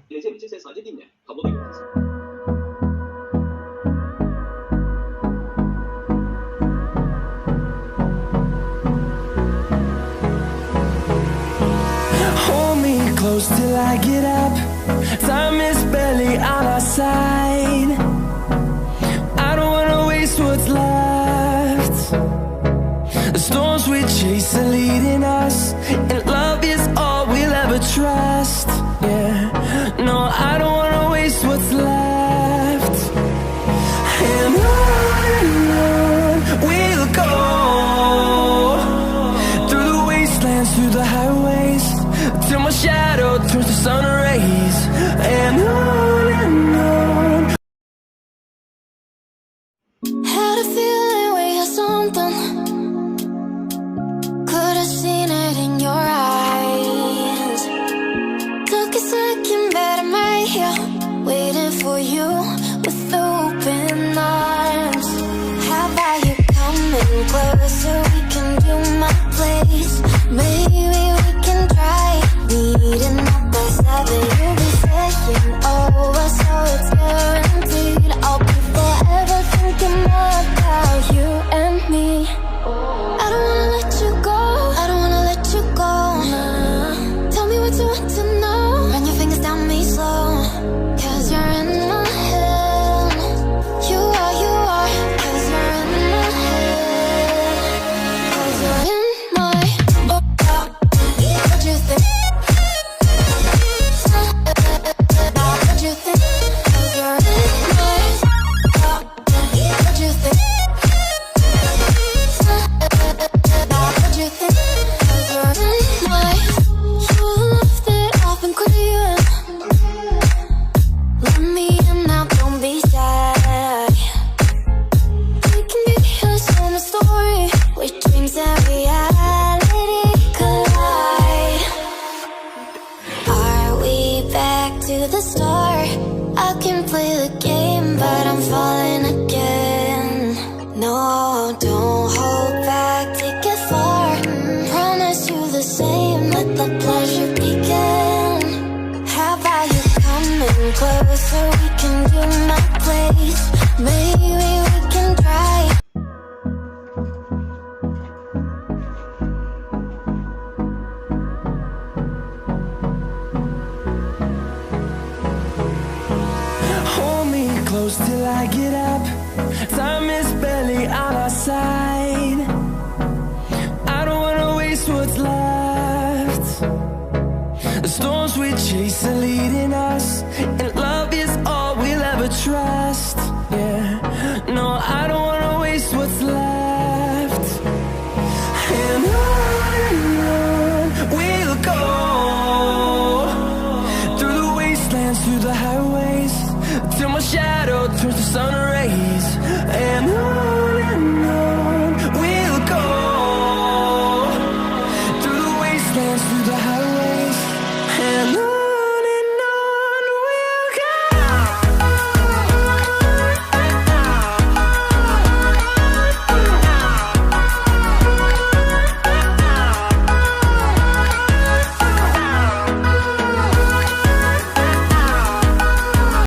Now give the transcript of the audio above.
Geleceğim için sen sadece dinle. Tabloda göreceğiz. Hold me close till I get up. Time is barely on our side. I don't wanna waste what's left. The storms we chase are leading us, and love is all we'll ever trust. Yeah, no, I don't wanna waste what's left. And on we'll go, through the wastelands, through the highways, till my shadow turns to sun rays. And on. Had a feeling we had something. Could have seen it in your eyes. Took a second, but I'm right here, waiting for you with open arms. How about you coming closer? We can do my place. Maybe we can try meeting up by 7. You'll be saying over, so it's guaranteed. I'll be forever thinking about you and me. I don't wanna let you go. I don't wanna let you go. Nah. Tell me what you want to know. Run your fingers down me slow. 'Cause you're in my head. You are, 'cause you're in my head. 'Cause you're in my what you think? What you think? 'Cause you're in my what you think? What you think? 'Cause you're in my you left it off and clear. Let me in now, don't be shy. We can be a summer story where dreams and reality collide. Are we back to the start? I can play the game, but I'm falling again. No, don't hold back, take it far. Promise you the same, let the pleasure begin. How about you coming closer? We can do my place. Maybe we can try. Hold me close till I get up. Time is barely on our side. I don't wanna waste what's left. The storms we chase are leading us, and